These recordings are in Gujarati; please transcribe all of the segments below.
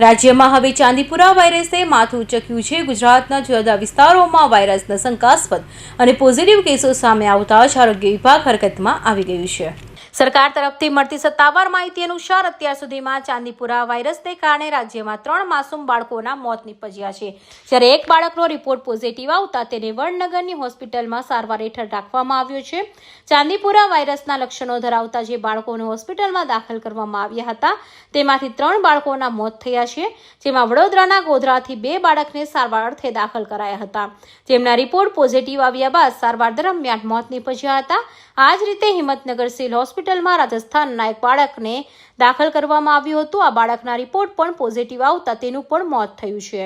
રાજ્યમાં હવે ચાંદીપુરા વાયરસે માથું ઉંચક્યું છે। ગુજરાતના જુદા જુદા વિસ્તારોમાં વાયરસના શંકાસ્પદ અને પોઝિટિવ કેસો સામે આવતા જ આરોગ્ય વિભાગ હરકતમાં આવી ગયું છે। સરકાર તરફથી મળતી સત્તાવાર માહિતી અનુસાર અત્યાર સુધીમાં ચાંદીપુરા વાયરસને કારણે રાજ્યમાં 3 માસૂમ બાળકોના મોત નીપજ્યા છે, જ્યારે એક બાળકનો રિપોર્ટ પોઝિટિવ આવતા તેને વડનગરની હોસ્પિટલમાં સારવાર હેઠળ રાખવામાં આવ્યો છે। ચાંદીપુરા વાયરસના લક્ષણો ધરાવતા જે બાળકોને હોસ્પિટલમાં દાખલ કરવામાં આવ્યા હતા તેમાંથી 3 બાળકોના મોત થયા છે, જેમાં વડોદરાના ગોધરાથી 2 બાળકને સારવાર અર્થે દાખલ કરાયા હતા, જેમના રિપોર્ટ પોઝિટિવ આવ્યા બાદ સારવાર દરમિયાન મોત નીપજ્યા હતા। આ જ રીતે હિંમતનગર સિવિલ હોસ્પિટલમાં રાજસ્થાનના એક બાળકને દાખલ કરવામાં આવ્યું હતું। આ બાળકના રિપોર્ટ પણ પોઝિટિવ આવતા તેનું પણ મોત થયું છે।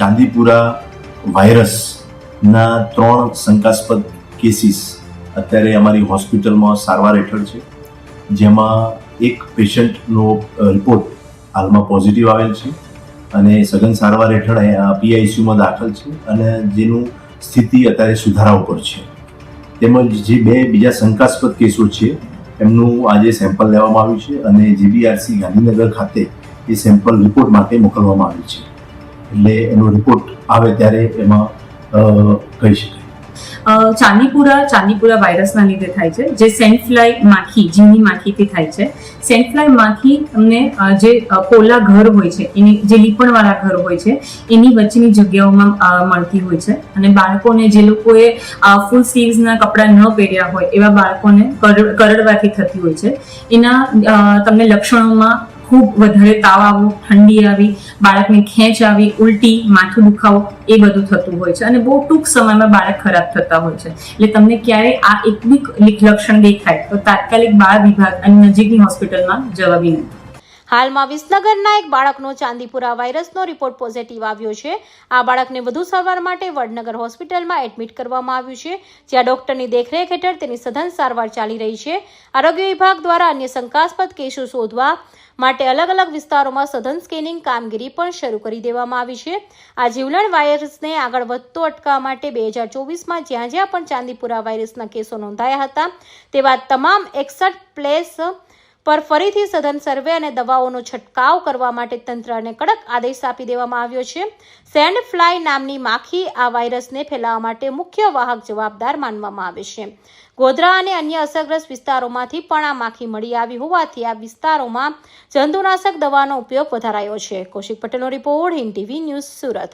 ચાંદીપુરા વાયરસના 3 શંકાસ્પદ કેસીસ અત્યારે અમારી હોસ્પિટલમાં સારવાર હેઠળ છે, જેમાં એક પેશન્ટનો રિપોર્ટ હાલમાં પોઝિટિવ આવેલ છે અને સઘન સારવાર હેઠળ પીઆઈસીયુમાં દાખલ છે અને જેનું સ્થિતિ અત્યારે સુધારા ઉપર છે। તેમજ જે 2 બીજા શંકાસ્પદ કેસો છે એમનું આજે સેમ્પલ લેવામાં આવ્યું છે અને જીબીઆરસી ગાંધીનગર ખાતે એ સેમ્પલ રિપોર્ટ માટે મોકલવામાં આવ્યું છે, એટલે એનો રિપોર્ટ આવે ત્યારે એમાં કહી શકાય। ચાંદીપુરા વાયરસના લીધે થાય છે, જે સેન્ટ ફ્લાય માખી જીની માખીથી થાય છે। સેન્ટ ફ્લાય માખી તમને જે પોલા ઘર હોય છે, એની જે લીપણવાળા ઘર હોય છે એની વચ્ચેની જગ્યાઓમાં મળતી હોય છે અને બાળકોને જે લોકોએ ફૂલ સ્લીવ્સના કપડાં ન પહેર્યા હોય એવા બાળકોને કરડવાથી થતી હોય છે। એના તમને લક્ષણોમાં ખૂબ વધારે તાવ આવવો, ઠંડી આવી, બાળકને ખેંચ આવી, ઉલટી, માથું દુખાવો એ બધું થતું હોય છે અને બહુ ટૂંક સમયમાં બાળક ખરાબ થતા હોય છે। એટલે તમને ક્યારે આ એક બી લક્ષણ દેખાય તો તાત્કાલિક બાળ વિભાગ અને નજીકની હોસ્પિટલમાં જવા વિનંતી। હાલમાં વિસનગરના એક બાળકનો ચાંદીપુરા વાયરસનો રિપોર્ટ પોઝિટિવ આવ્યો છે। આ બાળકને વધુ સારવાર માટે વડનગર હોસ્પિટલમાં એડમિટ કરવામાં આવ્યું છે, જ્યાં ડોક્ટરની દેખરેખ હેઠળ તેની સઘન સારવાર ચાલી રહી છે। આરોગ્ય વિભાગ દ્વારા અન્ય શંકાસ્પદ કેસો શોધવા માટે અલગ અલગ વિસ્તારોમાં સઘન સ્કેનિંગ કામગીરી પણ શરૂ કરી દેવામાં આવી છે। આ જીવલેણ વાયરસને આગળ વધતો અટકાવવા માટે 2024માં જ્યાં જ્યાં પણ ચાંદીપુરા વાયરસના કેસો નોંધાયા હતા તેવા તમામ 61 પ્લેસ પર ફરીથી સઘન સર્વે અને દવાઓનો છંટકાવ કરવા માટે તંત્રને કડક આદેશ આપી દેવામાં આવ્યો છે। સેન્ડ ફ્લાય નામની માખી આ વાયરસને ફેલાવવા માટે મુખ્ય વાહક જવાબદાર માનવામાં આવે છે। ગોધરા અને અન્ય અસરગ્રસ્ત વિસ્તારોમાંથી પણ આ માખી મળી આવી હોવાથી આ વિસ્તારોમાં જંતુનાશક દવાનો ઉપયોગ વધારાયો છે। કૌશિક પટેલનો report, Hind TV news, Surat.